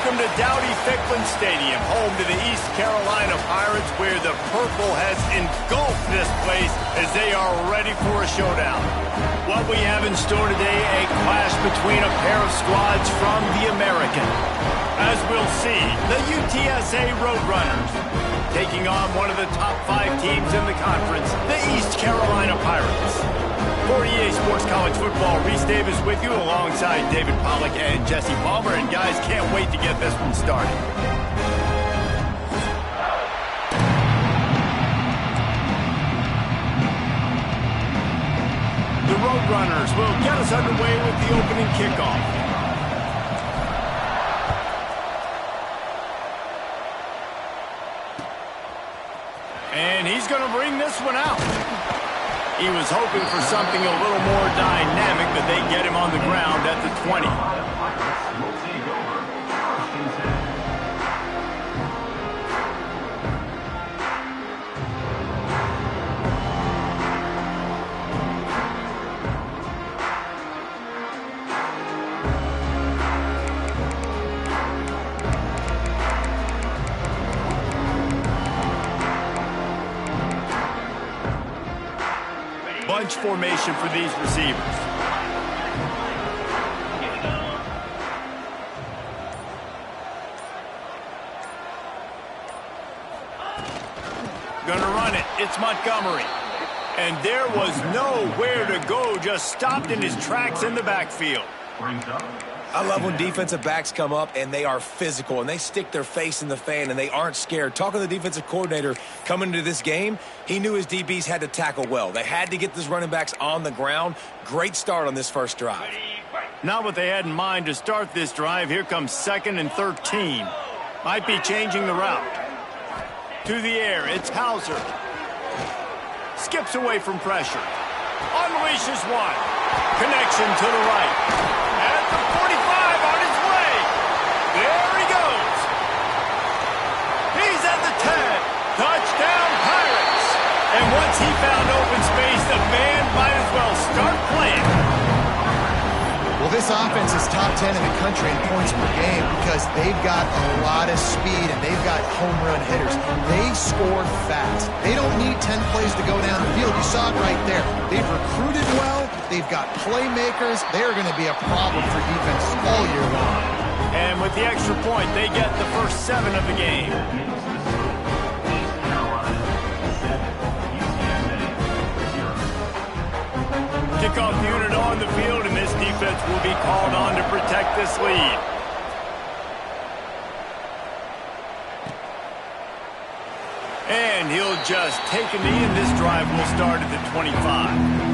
Welcome to Dowdy-Ficklen Stadium, home to the East Carolina Pirates, where the purple has engulfed this place as they are ready for a showdown. What we have in store today, a clash between a pair of squads from the American. As we'll see, the UTSA Roadrunners taking on one of the top 5 teams in the conference, the East Carolina Pirates. For EA Sports College Football, Reese Davis with you alongside David Pollack and Jesse Palmer. And guys, can't wait to get this one started. The Roadrunners will get us underway with the opening kickoff. And he's going to bring this one out. He was hoping for something a little more dynamic, but they get him on the ground at the 20. Bunch formation for these receivers. Gonna run it. It's Montgomery. And there was nowhere to go, just stopped in his tracks in the backfield. I love when defensive backs come up and they are physical and they stick their face in the fan and they aren't scared. Talking to the defensive coordinator coming into this game, he knew his DBs had to tackle well. They had to get these running backs on the ground. Great start on this first drive. Not what they had in mind to start this drive. Here comes 2nd and 13. Might be changing the route. To the air, it's Hauser. Skips away from pressure. Unleashes one. Connection to the right. At the 45 on his way. There he goes. He's at the 10. Touchdown Pirates. And once he found open space, the band might as well start playing. Well, this offense is top 10 in the country in points per game because they've got a lot of speed and they've got home run hitters. They score fast. They don't need 10 plays to go down the field. You saw it right there. They've recruited well. They've got playmakers. They're going to be a problem for defenses all year long. And with the extra point, they get the first 7 of the game. Kickoff unit on the field, and this defense will be called on to protect this lead. And he'll just take a knee, and this drive will start at the 25.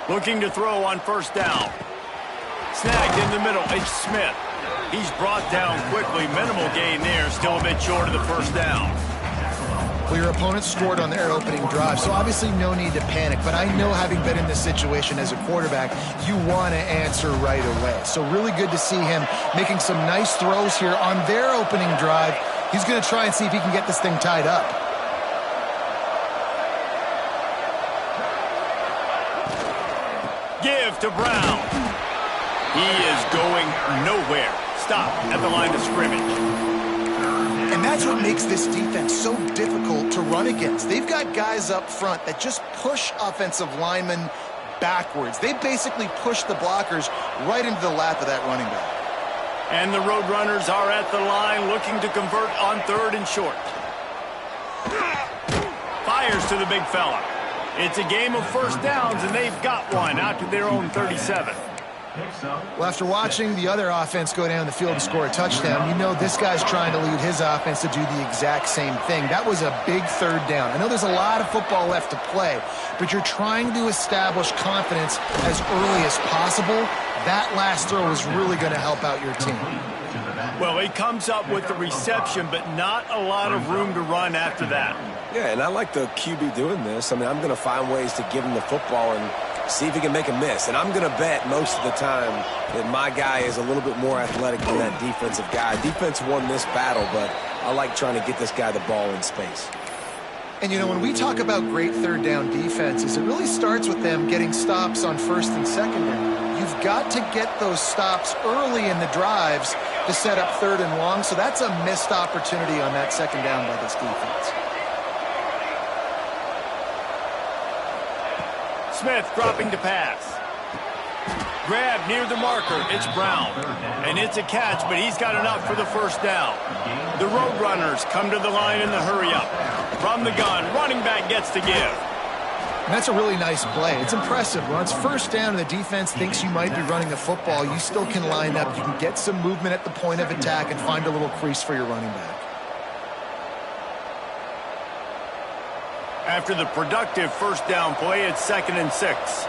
Looking to throw on first down. Snagged in the middle, H. Smith. He's brought down quickly. Minimal gain there, still a bit short of the first down. Well, your opponent scored on their opening drive, so obviously no need to panic. But I know, having been in this situation as a quarterback, you want to answer right away. So really good to see him making some nice throws here on their opening drive. He's going to try and see if he can get this thing tied up. Give to Brown. He is going nowhere. Stop at the line of scrimmage. And that's what makes this defense so difficult to run against. They've got guys up front that just push offensive linemen backwards. They basically push the blockers right into the lap of that running back. And the Roadrunners are at the line looking to convert on 3rd and short. Fires to the big fella. It's a game of first downs, and they've got one out to their own 37. Well, after watching the other offense go down the field and score a touchdown, you know this guy's trying to lead his offense to do the exact same thing. That was a big 3rd down. I know there's a lot of football left to play, but you're trying to establish confidence as early as possible. That last throw is really going to help out your team. Well, he comes up with the reception, but not a lot of room to run after that. Yeah, and I like the QB doing this. I mean, I'm going to find ways to give him the football and see if he can make a miss. And I'm going to bet most of the time that my guy is a little bit more athletic than that defensive guy. Defense won this battle, but I like trying to get this guy the ball in space. And, you know, when we talk about great third down defenses, it really starts with them getting stops on first and second down. You've got to get those stops early in the drives to set up third and long, so that's a missed opportunity on that second down by this defense. Smith dropping to pass. Grab near the marker. It's Brown. And it's a catch, but he's got enough for the first down. The Roadrunners come to the line in the hurry-up. From the gun, running back gets to give. And that's a really nice play. It's impressive. When it's first down and the defense thinks you might be running the football, you still can line up. You can get some movement at the point of attack and find a little crease for your running back. After the productive first down play, it's 2nd and 6.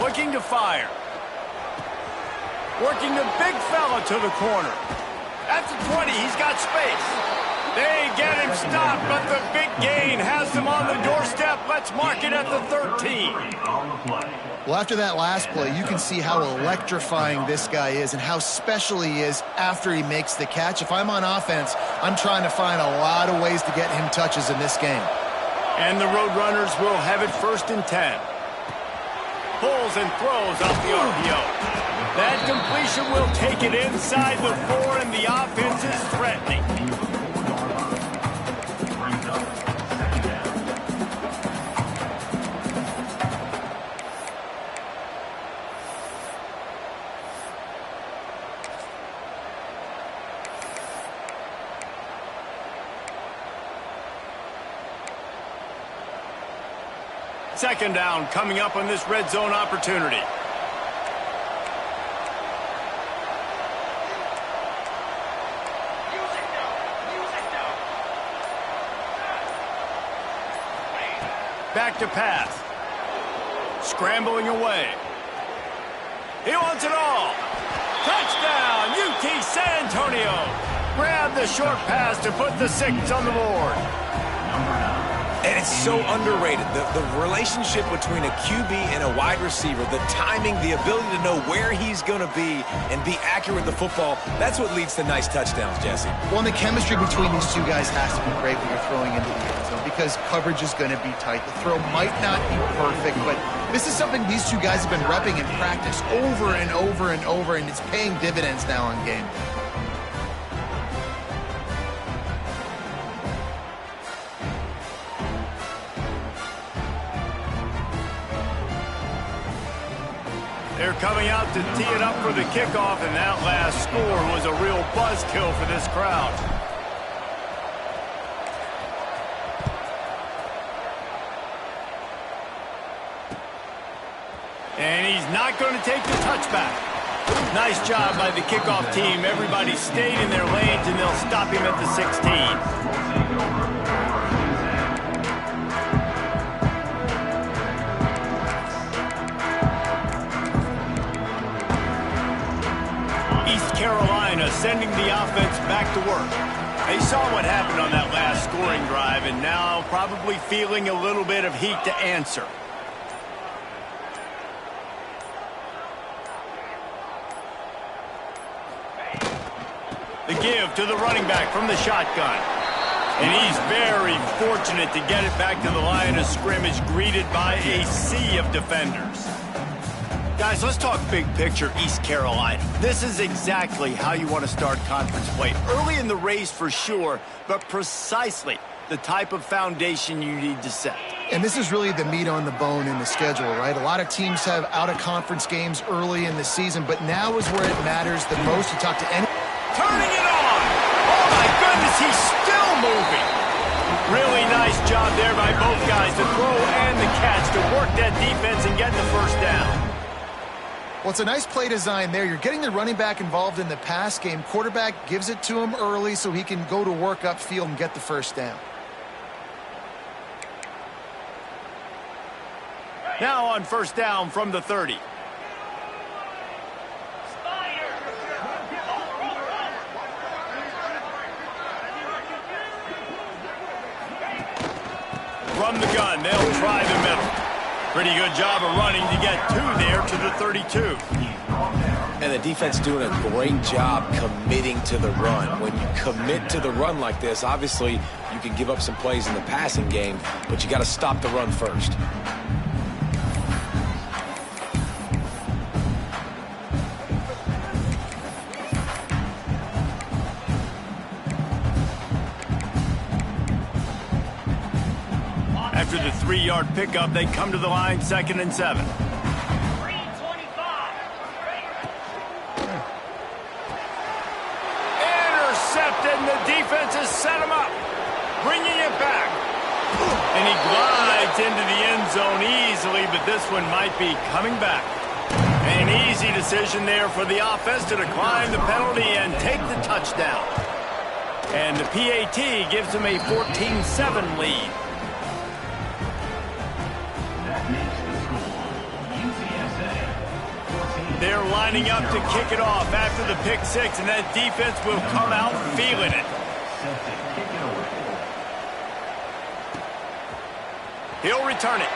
Looking to fire. Working the big fella to the corner. At the 20, he's got space. They get him stopped, but the big gain has them on the doorstep. Let's mark it at the 13. Well, after that last play, you can see how electrifying this guy is and how special he is after he makes the catch. If I'm on offense, I'm trying to find a lot of ways to get him touches in this game. And the Roadrunners will have it 1st and 10. Pulls and throws off the RPO. That completion will take it inside the 4, and the offense is threatening. Second down coming up on this red zone opportunity. Back to pass. Scrambling away. He wants it all. Touchdown, UT San Antonio. Grab the short pass to put the 6 on the board. And it's so underrated. The relationship between a QB and a wide receiver, the timing, the ability to know where he's going to be and be accurate with the football, that's what leads to nice touchdowns, Jesse. Well, and the chemistry between these two guys has to be great when you're throwing into the end zone because coverage is going to be tight. The throw might not be perfect, but this is something these two guys have been repping in practice over and over and over, and it's paying dividends now on game day. They're coming out to tee it up for the kickoff, and that last score was a real buzzkill for this crowd. And he's not going to take the touchback. Nice job by the kickoff team. Everybody stayed in their lanes, and they'll stop him at the 16. Carolina sending the offense back to work. They saw what happened on that last scoring drive and now probably feeling a little bit of heat to answer. The give to the running back from the shotgun. And he's very fortunate to get it back to the line of scrimmage, greeted by a sea of defenders. Guys, let's talk big picture East Carolina. This is exactly how you want to start conference play. Early in the race for sure, but precisely the type of foundation you need to set. And this is really the meat on the bone in the schedule, right? A lot of teams have out-of-conference games early in the season, but now is where it matters the most to talk to any... Turning it on! Oh, my goodness, he's still moving! Really nice job there by both guys, the throw and the catch, to work that defense and get the first down. Well, it's a nice play design there. You're getting the running back involved in the pass game. Quarterback gives it to him early so he can go to work upfield and get the first down. Now on first down from the 30. From the gun, they'll try the middle. Pretty good job of running to get 2 there to the 32. And the defense doing a great job committing to the run. When you commit to the run like this, obviously you can give up some plays in the passing game, but you got to stop the run first. After the 3-yard pickup, they come to the line, 2nd and 7. Intercepted, and the defense has set him up, bringing it back. And he glides into the end zone easily, but this one might be coming back. An easy decision there for the offense to decline the penalty and take the touchdown. And the PAT gives them a 14-7 lead. They're lining up to kick it off after the pick 6, and that defense will come out feeling it. He'll return it.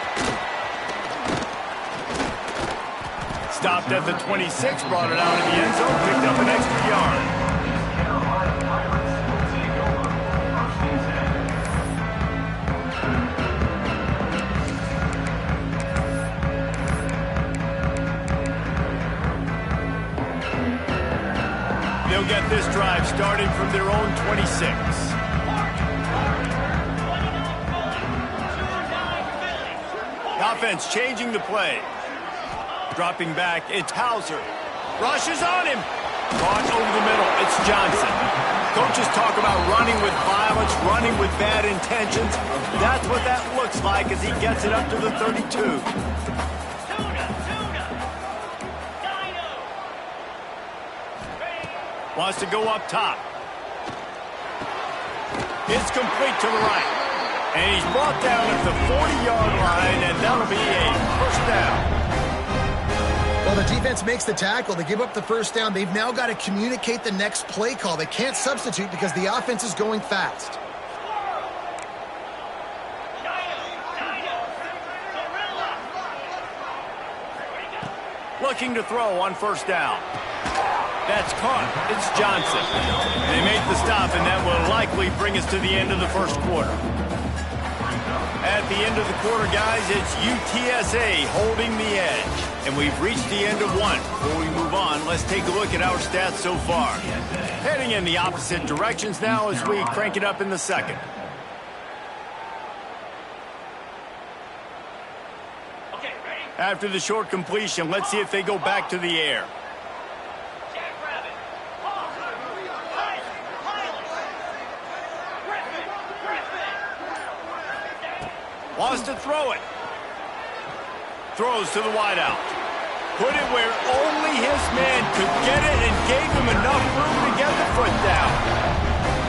Stopped at the 26, brought it out of the end zone, picked up an extra yard. They'll get this drive started from their own 26. Offense changing the play. Dropping back, it's Hauser. Rushes on him. Caught over the middle, it's Johnson. Coaches talk about running with violence, running with bad intentions. That's what that looks like as he gets it up to the 32. Wants to go up top. It's complete to the right. And he's brought down at the 40-yard line, and that'll be a first down. Well, the defense makes the tackle. They give up the first down. They've now got to communicate the next play call. They can't substitute because the offense is going fast. Looking to throw on first down. That's caught. It's Johnson. They make the stop, and that will likely bring us to the end of the first quarter. At the end of the quarter, guys, it's UTSA holding the edge. And we've reached the end of one. Before we move on, let's take a look at our stats so far. Heading in the opposite directions now as we crank it up in the second. After the short completion, let's see if they go back to the air. Wants to throw it. Throws to the wideout. Put it where only his man could get it and gave him enough room to get the foot down.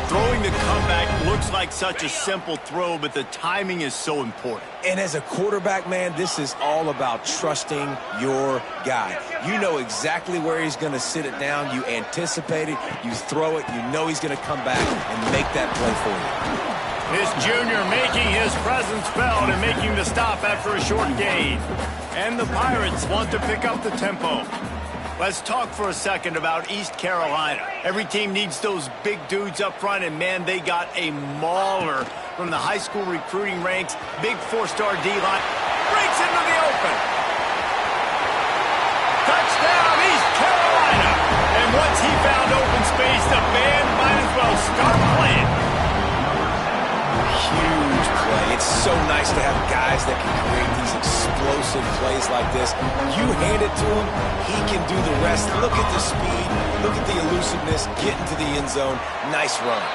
Throwing the comeback looks like such a simple throw, but the timing is so important. And as a quarterback, man, this is all about trusting your guy. You know exactly where he's going to sit it down. You anticipate it. You throw it. You know he's going to come back and make that play for you. This junior making his presence felt and making the stop after a short gain. And the Pirates want to pick up the tempo. Let's talk for a second about East Carolina. Every team needs those big dudes up front, and man, they got a mauler from the high school recruiting ranks. Big four-star D-line. Breaks into the open. Touchdown, East Carolina. And once he found open space, the band might as well start playing. Huge play. It's so nice to have guys that can create these explosive plays like this. You hand it to him, he can do the rest. Look at the speed, look at the elusiveness, get into the end zone. Nice run.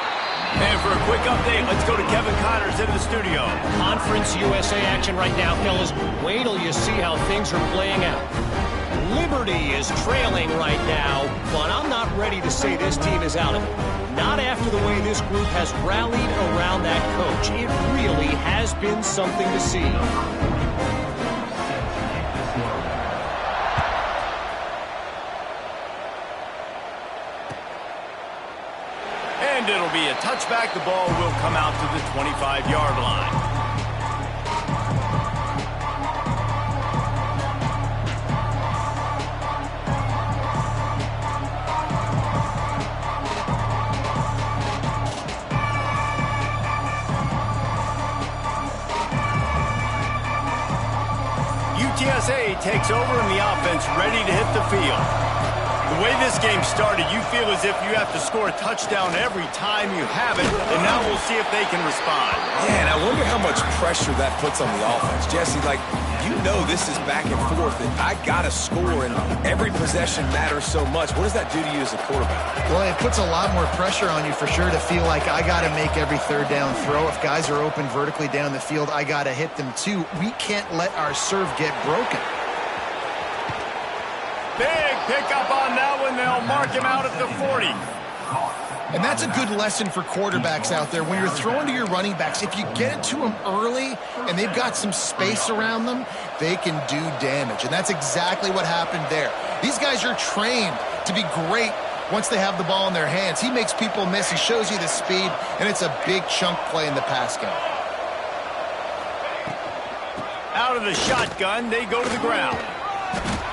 And for a quick update, let's go to Kevin Connors in the studio. Conference USA action right now, fellas. Wait till you see how things are playing out. Liberty is trailing right now, but I'm not ready to say this team is out of it. Not after the way this group has rallied around that coach. It really has been something to see. And it'll be a touchback. The ball will come out to the 25-yard line. UTSA takes over in the offense, ready to hit the field. The way this game started, you feel as if you have to score a touchdown every time you have it, and now we'll see if they can respond. Yeah, and I wonder how much pressure that puts on the offense. Jesse, like, you know this is back and forth, and I got to score, and every possession matters so much. What does that do to you as a quarterback? Well, it puts a lot more pressure on you for sure to feel like I got to make every third down throw. If guys are open vertically down the field, I got to hit them too. We can't let our serve get broken. Big pickup on that one. They'll mark him out at the 40. And that's a good lesson for quarterbacks out there. When you're throwing to your running backs, if you get it to them early and they've got some space around them, they can do damage. And that's exactly what happened there. These guys are trained to be great once they have the ball in their hands. He makes people miss. He shows you the speed, and it's a big chunk play in the pass game. Out of the shotgun, they go to the ground.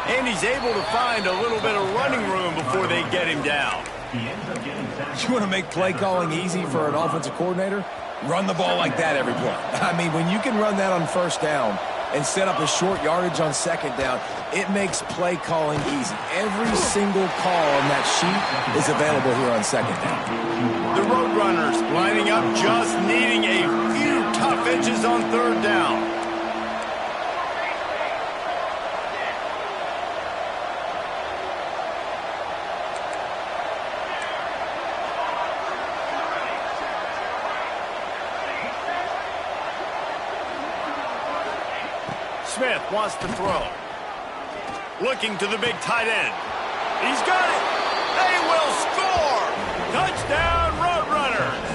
And he's able to find a little bit of running room before they get him down. You want to make play calling easy for an offensive coordinator? Run the ball like that every play. I mean, when you can run that on first down and set up a short yardage on second down, it makes play calling easy. Every single call on that sheet is available here on second down. The Roadrunners lining up, just needing a few tough edges on third down. Smith wants to throw. Looking to the big tight end. He's got it. They will score. Touchdown, Roadrunners.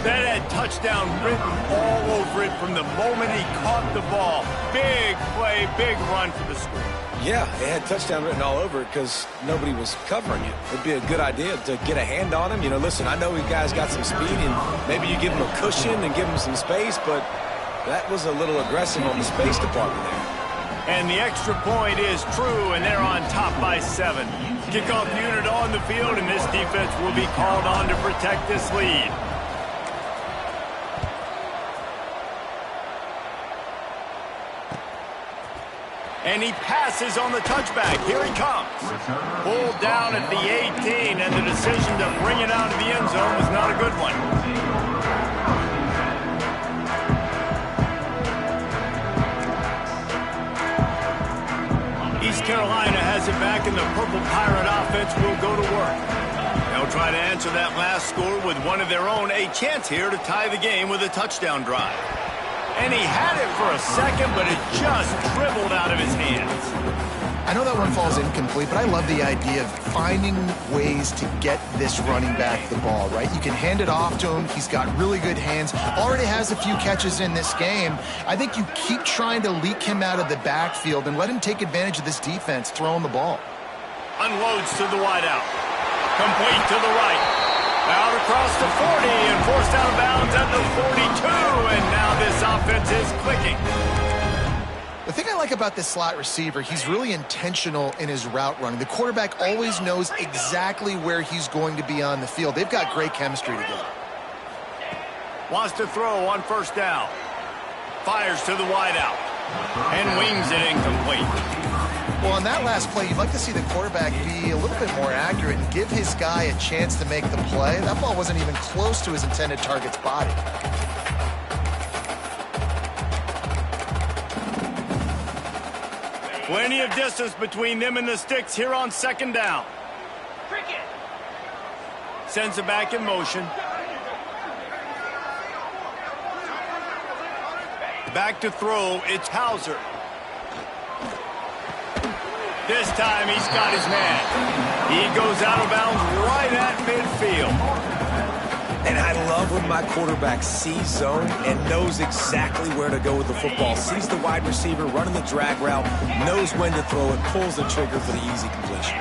That had touchdown written all over it from the moment he caught the ball. Big play, big run for the score. Yeah, it had touchdown written all over it because nobody was covering it. It'd be a good idea to get a hand on him. You know, listen, I know you guys got some speed, and maybe you give him a cushion and give him some space, but that was a little aggressive on the space department there. And the extra point is true, and they're on top by 7. Kickoff unit on the field, and this defense will be called on to protect this lead. And he passes on the touchback. Here he comes. Pulled down at the 18, and the decision to bring it out of the end zone was not a good one. East Carolina has it back, and the Purple Pirate offense will go to work. They'll try to answer that last score with one of their own. A chance here to tie the game with a touchdown drive. And he had it for a second, but it just dribbled out of his hands. I know that one falls incomplete, but I love the idea of finding ways to get this running back the ball, right? You can hand it off to him. He's got really good hands. Already has a few catches in this game. I think you keep trying to leak him out of the backfield and let him take advantage of this defense throwing the ball. Unloads to the wideout. Complete to the right. Out across the 40 and forced out of bounds at the 42. And now this offense is clicking. The thing I like about this slot receiver, he's really intentional in his route running. The quarterback always knows exactly where he's going to be on the field. They've got great chemistry together. Wants to throw on first down. Fires to the wideout. And wings it incomplete. Well, on that last play, you'd like to see the quarterback be a little bit more accurate and give his guy a chance to make the play. That ball wasn't even close to his intended target's body. Plenty of distance between them and the sticks here on second down. Sends it back in motion. Back to throw, it's Hauser. This time he's got his man. He goes out of bounds right at midfield. And I love when my quarterback sees zone and knows exactly where to go with the football. Sees the wide receiver running the drag route, knows when to throw it, pulls the trigger for the easy completion.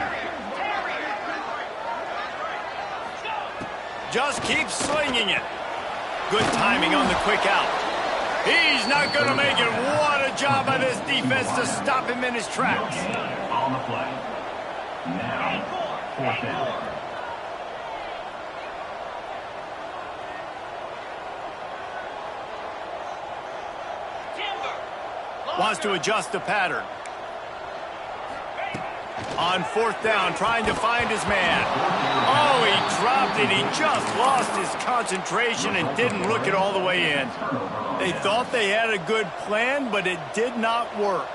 Just keeps slinging it. Good timing on the quick out. He's not going to make it. What a job by this defense to stop him in his tracks. On the play. Now, fourth down. Wants to adjust the pattern. On fourth down, trying to find his man. Oh, he dropped it. He just lost his concentration and didn't look it all the way in. They thought they had a good plan, but it did not work.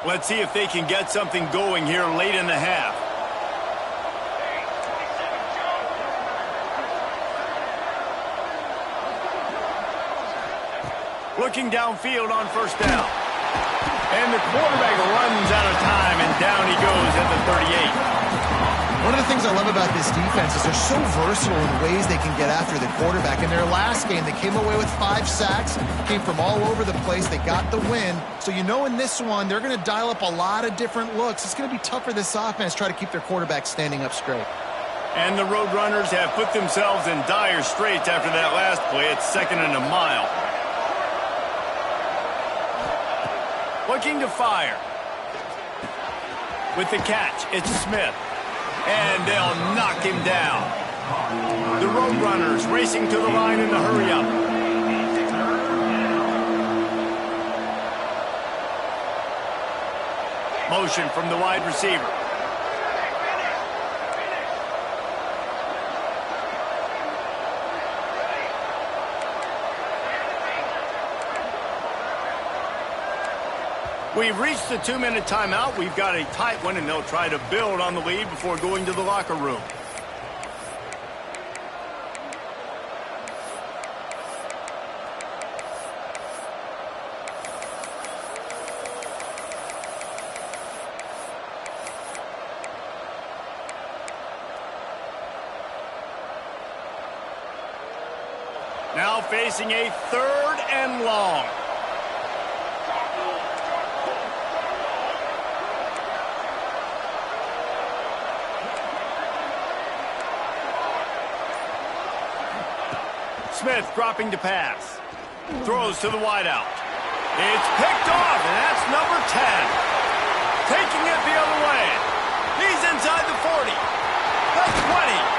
Let's see if they can get something going here late in the half. Looking downfield on first down. And the quarterback runs out of time, and down he goes at the 38. One of the things I love about this defense is they're so versatile in ways they can get after the quarterback. In their last game, they came away with 5 sacks, came from all over the place. They got the win. So you know in this one, they're going to dial up a lot of different looks. It's going to be tough for this offense to try to keep their quarterback standing up straight. And the Roadrunners have put themselves in dire straits after that last play. It's 2nd and a mile. Looking to fire. With the catch, it's Smith. And they'll knock him down. The Roadrunners racing to the line in the hurry-up. Motion from the wide receiver. We've reached the 2-minute timeout. We've got a tight one, and they'll try to build on the lead before going to the locker room. Now facing a 3rd and long. Smith dropping to pass. Throws to the wideout. It's picked off, and that's number 10. Taking it the other way. He's inside the 40. The 20.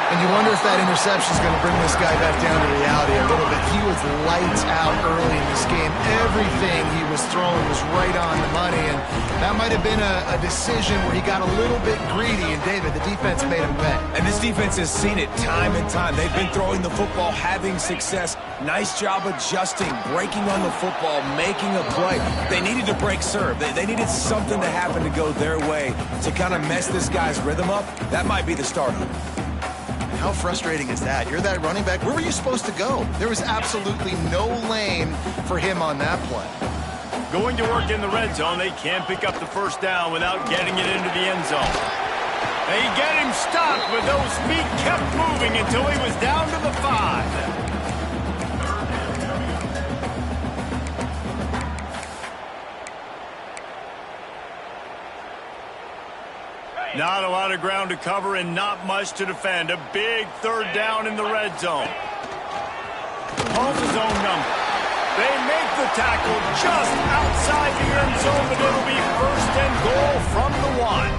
And you wonder if that interception is going to bring this guy back down to reality a little bit. He was lights out early in this game. Everything he was throwing was right on the money, and that might have been a decision where he got a little bit greedy, and David, the defense made him pay. And this defense has seen it time and time. They've been throwing the football, having success. Nice job adjusting, breaking on the football, making a play. They needed to break serve. They needed something to happen to go their way to kind of mess this guy's rhythm up. That might be the start of it. How frustrating is that? You're that running back. Where were you supposed to go? There was absolutely no lane for him on that play. Going to work in the red zone. They can't pick up the first down without getting it into the end zone. They get him stopped, but those feet kept moving until he was down to the 5. Not a lot of ground to cover and not much to defend. A big 3rd down in the red zone. Calls his own number. They make the tackle just outside the end zone, but it'll be 1st and goal from the 1.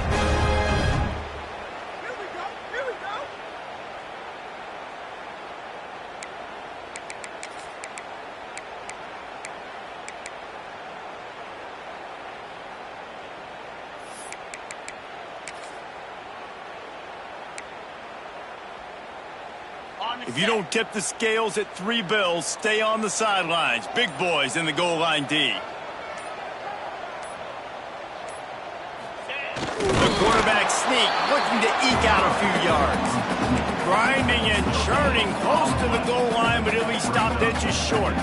If you don't tip the scales at 3 bills, stay on the sidelines. Big boys in the goal line D. The quarterback quarterback sneak, looking to eke out a few yards. Grinding and churning close to the goal line, but he'll be stopped inches short.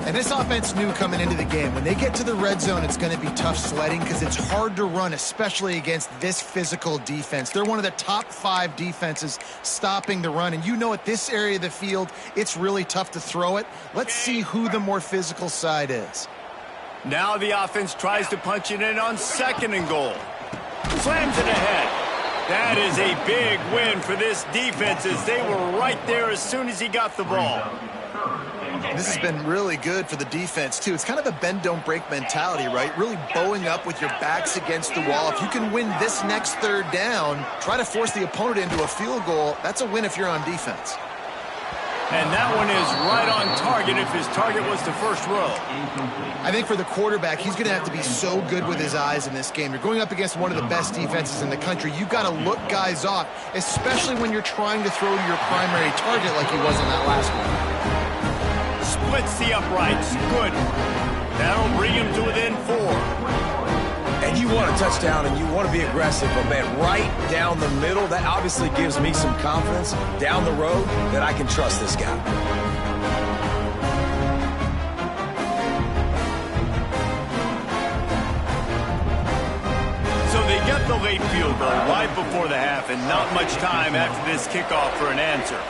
And this offense knew coming into the game, when they get to the red zone, it's going to be tough sledding because it's hard to run, especially against this physical defense. They're one of the top 5 defenses stopping the run. And you know at this area of the field, it's really tough to throw it. Let's see who the more physical side is. Now the offense tries to punch it in on 2nd and goal. Slams it ahead. That is a big win for this defense as they were right there as soon as he got the ball. This has been really good for the defense, too. It's kind of a bend-don't-break mentality, right? Really bowing up with your backs against the wall. If you can win this next 3rd down, try to force the opponent into a field goal, that's a win if you're on defense. And that one is right on target if his target was the first row. I think for the quarterback, he's going to have to be so good with his eyes in this game. You're going up against one of the best defenses in the country. You've got to look guys off, especially when you're trying to throw to your primary target like he was in that last one. Splits the uprights. Good. That'll bring him to within 4. And you want a touchdown and you want to be aggressive, but man, right down the middle, that obviously gives me some confidence down the road that I can trust this guy. So they get the late field goal right before the half and not much time after this kickoff for an answer.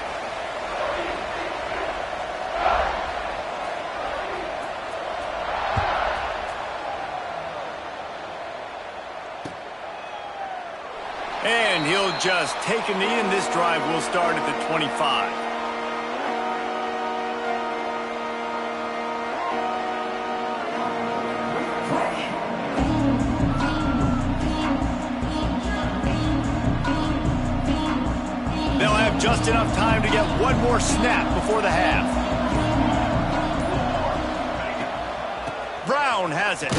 And he'll just take a knee, and this drive will start at the 25. They'll have just enough time to get one more snap before the half. Brown has it.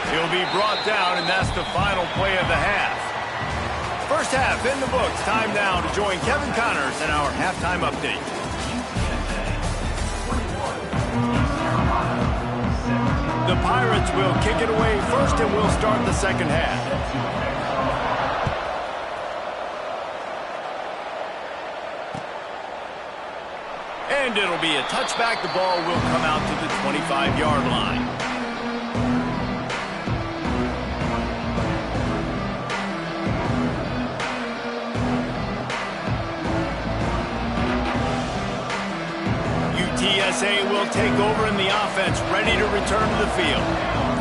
He'll be brought down, and that's the final play of the half. First half in the books. Time now to join Kevin Connors in our halftime update. The Pirates will kick it away first, and we'll start the second half. And it'll be a touchback. The ball will come out to the 25-yard line. TSA will take over in the offense, ready to return to the field.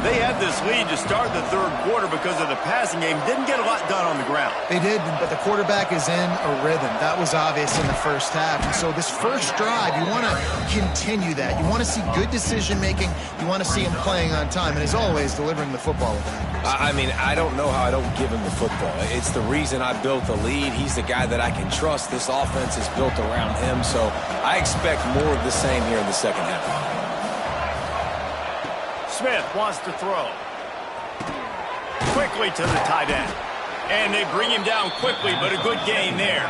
They had this lead to start the 3rd quarter because of the passing game. Didn't get a lot done on the ground. They did, but the quarterback is in a rhythm. That was obvious in the first half. And so this first drive, you want to continue that. You want to see good decision-making. You want to see him playing on time. And as always, delivering the football with that. I mean, I don't know how I don't give him the football. It's the reason I built the lead. He's the guy that I can trust. This offense is built around him, so I expect more of the same here in the second half. Smith wants to throw. Quickly to the tight end. And they bring him down quickly, but a good gain there.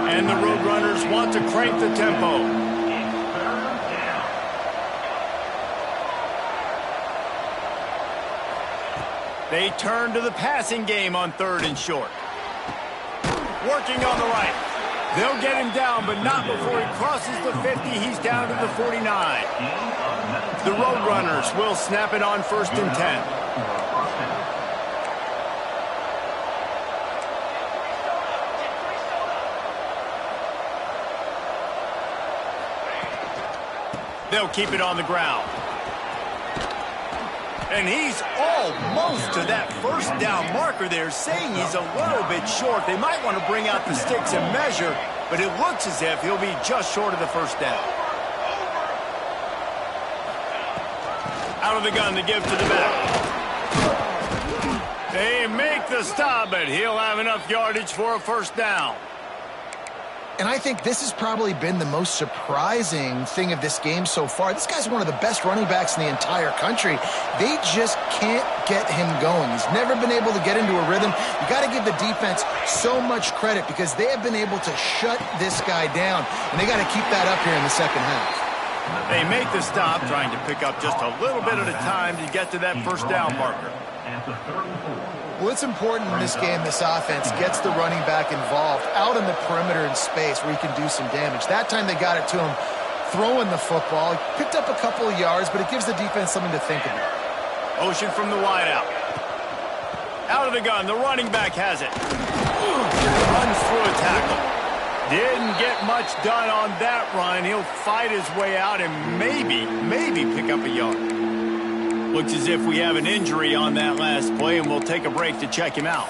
And the Roadrunners want to crank the tempo. They turn to the passing game on 3rd and short. Working on the right. They'll get him down, but not before he crosses the 50. He's down to the 49. The Roadrunners will snap it on 1st and 10. They'll keep it on the ground. And he's almost to that first down marker there, saying he's a little bit short. They might want to bring out the sticks and measure, but it looks as if he'll be just short of the first down. Out of the gun to give to the back. They make the stop, but he'll have enough yardage for a first down. And I think this has probably been the most surprising thing of this game so far. This guy's one of the best running backs in the entire country. They just can't get him going. He's never been able to get into a rhythm. You got to give the defense so much credit because they have been able to shut this guy down, and they got to keep that up here in the second half. They make the stop, trying to pick up just a little bit at a time to get to that first down marker. At the 34. Well, it's important in this game this offense gets the running back involved out in the perimeter in space where he can do some damage. That time they got it to him throwing the football. He picked up a couple of yards, but it gives the defense something to think about. Motion from the wideout. Out of the gun, the running back has it. Runs through a tackle. Didn't get much done on that run. He'll fight his way out and maybe pick up a yard. Looks as if we have an injury on that last play, and we'll take a break to check him out.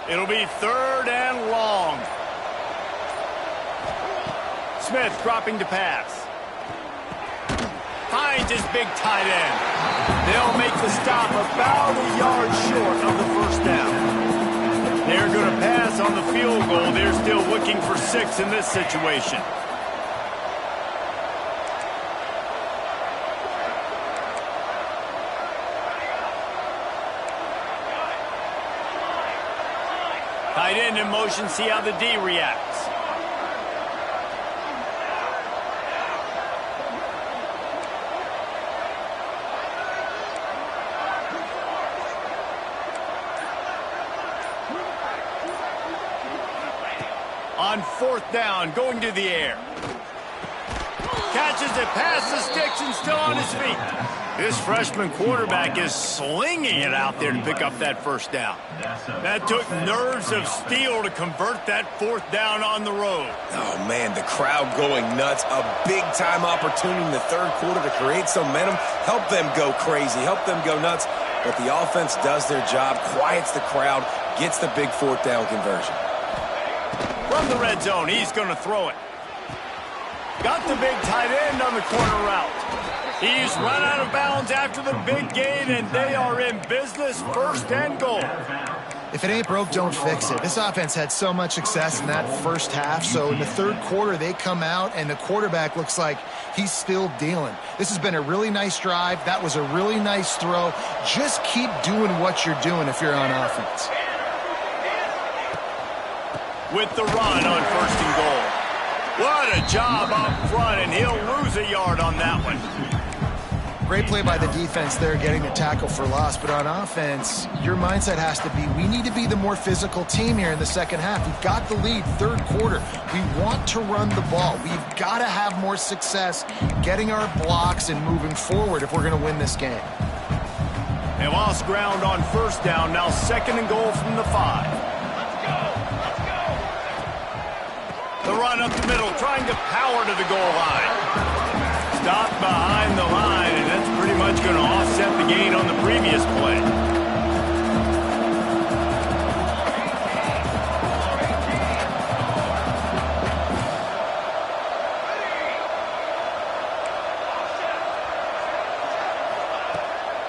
It'll be 3rd and long. Smith dropping to pass. Finds his big tight end. They'll make the stop about a yard short of the first down. They're going to pass on the field goal. They're still looking for 6 in this situation. Tight end in motion, see how the D reacts. On 4th down, going to the air. Catches it past the sticks and still on his feet. This freshman quarterback is slinging it out there to pick up that first down. That took nerves of steel to convert that 4th down on the road. Oh, man, the crowd going nuts. A big-time opportunity in the 3rd quarter to create some momentum. Help them go crazy. Help them go nuts. But the offense does their job, quiets the crowd, gets the big 4th down conversion. From the red zone, he's going to throw it. Got the big tight end on the corner route. He's run out of bounds after the big gain, and they are in business, 1st and goal. If it ain't broke, don't fix it. This offense had so much success in that first half, so in the 3rd quarter, they come out, and the quarterback looks like he's still dealing. This has been a really nice drive. That was a really nice throw. Just keep doing what you're doing if you're on offense. With the run on 1st and goal. What a job up front, and he'll lose a yard on that one. Great play by the defense there, getting the tackle for loss. But on offense, your mindset has to be, we need to be the more physical team here in the second half. We've got the lead, 3rd quarter. We want to run the ball. We've got to have more success getting our blocks and moving forward if we're going to win this game. They lost ground on 1st down, now 2nd and goal from the 5. The run up the middle, trying to power to the goal line. Stopped behind the line, and that's pretty much going to offset the gain on the previous play.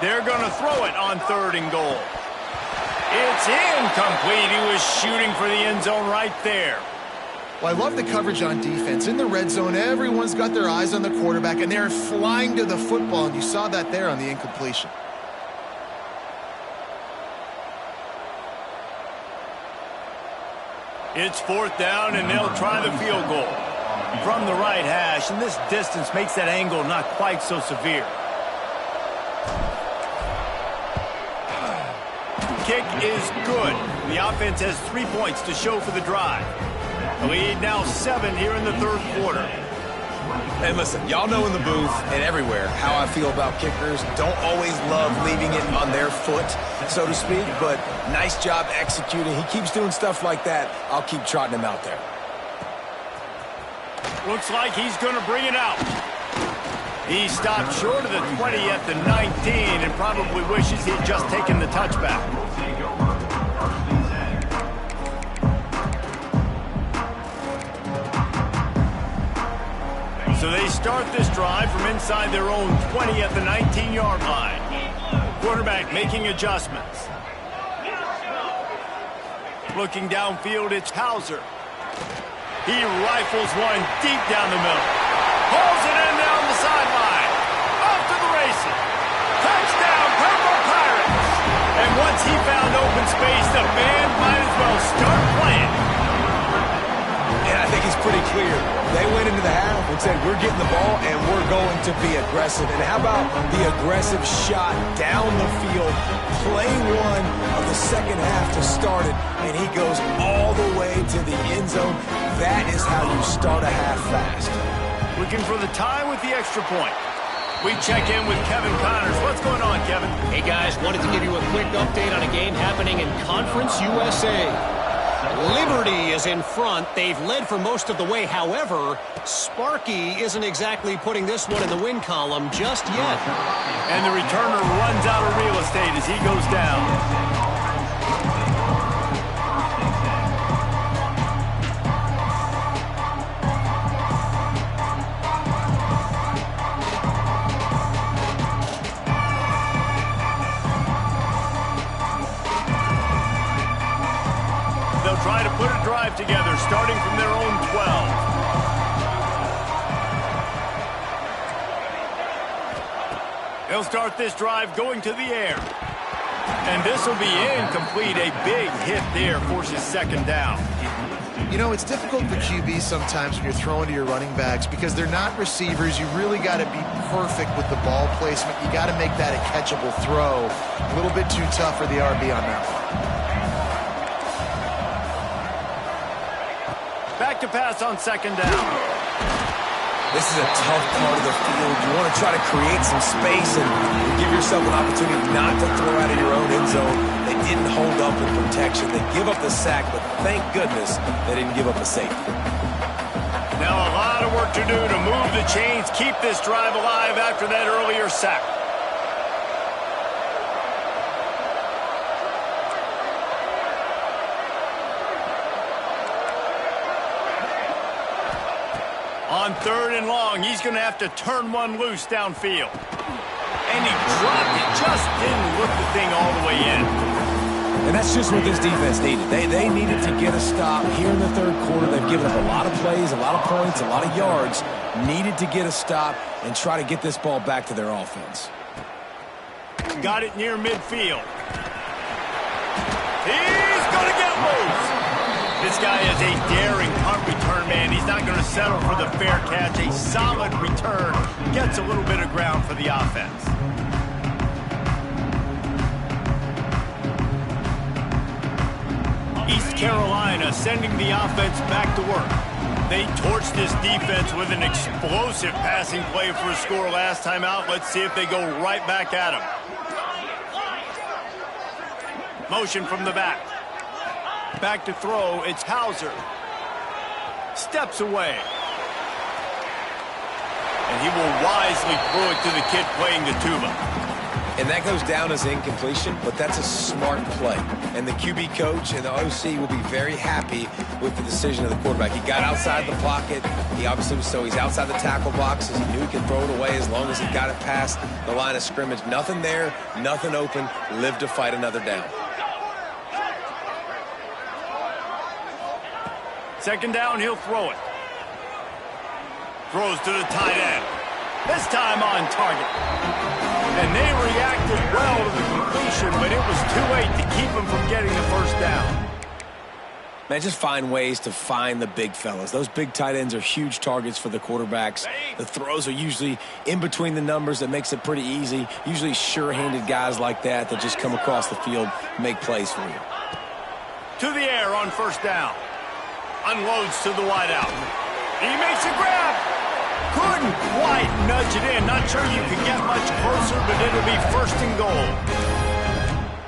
They're going to throw it on 3rd and goal. It's incomplete. He was shooting for the end zone right there. Well, I love the coverage on defense. In the red zone, everyone's got their eyes on the quarterback, and they're flying to the football, and you saw that there on the incompletion. It's 4th down, and they'll try the field goal. From the right hash, and this distance makes that angle not quite so severe. Kick is good. The offense has 3 points to show for the drive. The lead now 7 here in the 3rd quarter. And listen, y'all know in the booth and everywhere how I feel about kickers. Don't always love leaving it on their foot, so to speak, but nice job executing. He keeps doing stuff like that. I'll keep trotting him out there. Looks like he's going to bring it out. He stopped short of the 20 at the 19 and probably wishes he'd just taken the touchback. So they start this drive from inside their own 20 at the 19-yard line. Quarterback making adjustments. Looking downfield, it's Hauser. He rifles one deep down the middle. Pulls it in down the sideline. Off to the races. Touchdown, Purple Pirates. And once he found open space, the band might as well start playing. And I think it's pretty clear clear. They went into the half and said, we're getting the ball and we're going to be aggressive. And how about the aggressive shot down the field? Play one of the second half to start it, and he goes all the way to the end zone. That is how you start a half fast. Looking for the tie with the extra point. We check in with Kevin Connors. What's going on, Kevin? Hey, guys, wanted to give you a quick update on a game happening in Conference USA. Liberty is in front. They've led for most of the way. However, Sparky isn't exactly putting this one in the win column just yet. And the returner runs out of real estate as he goes down. Try to put a drive together, starting from their own 12. They'll start this drive going to the air. And this will be incomplete. A big hit there forces second down. You know, it's difficult for QBs sometimes when you're throwing to your running backs because they're not receivers. You really got to be perfect with the ball placement. You got to make that a catchable throw. A little bit too tough for the RB on that one. Back to pass on second down. This is a tough part of the field. You want to try to create some space and give yourself an opportunity not to throw out of your own end zone. They didn't hold up in protection. They give up the sack, but thank goodness they didn't give up a safety. Now a lot of work to do to move the chains, keep this drive alive after that earlier sack. On third and long, he's going to have to turn one loose downfield. And he dropped it, just didn't look the thing all the way in. And that's just what this defense needed. They needed to get a stop here in the third quarter. They've given up a lot of plays, a lot of points, a lot of yards. Needed to get a stop and try to get this ball back to their offense. Got it near midfield. He's going to get loose. This guy is a daring punt return man. He's not going to settle for the fair catch. A solid return. Gets a little bit of ground for the offense. East Carolina sending the offense back to work. They torched this defense with an explosive passing play for a score last time out. Let's see if they go right back at him. Motion from the back. Back to throw, it's Hauser. Steps away. And he will wisely throw it to the kid playing the tuba. And that goes down as incompletion, but that's a smart play. And the QB coach and the OC will be very happy with the decision of the quarterback. He got outside the pocket. He obviously was he's outside the tackle boxes. He knew he could throw it away as long as he got it past the line of scrimmage. Nothing there, nothing open. Live to fight another down. Second down, he'll throw it. Throws to the tight end. This time on target. And they reacted well to the completion, but it was too late to keep him from getting the first down. Man, just find ways to find the big fellas. Those big tight ends are huge targets for the quarterbacks. The throws are usually in between the numbers. That makes it pretty easy. Usually sure-handed guys like that just come across the field, make plays for you. To the air on first down. Unloads to the wideout. He makes a grab. Couldn't quite nudge it in. Not sure you could get much closer, but it'll be first and goal.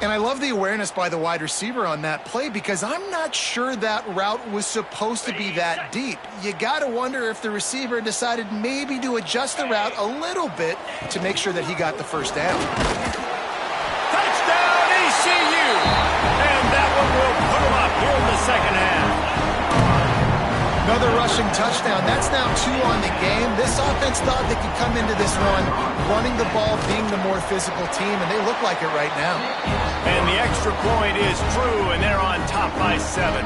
And I love the awareness by the wide receiver on that play because I'm not sure that route was supposed to be that deep. You got to wonder if the receiver decided maybe to adjust the route a little bit to make sure that he got the first down. Touchdown, ECU! And that one will put him up here in the second half. Another rushing touchdown. That's now 2 on the game. This offense thought they could come into this one running the ball, being the more physical team, and they look like it right now. And the extra point is true, and they're on top by 7.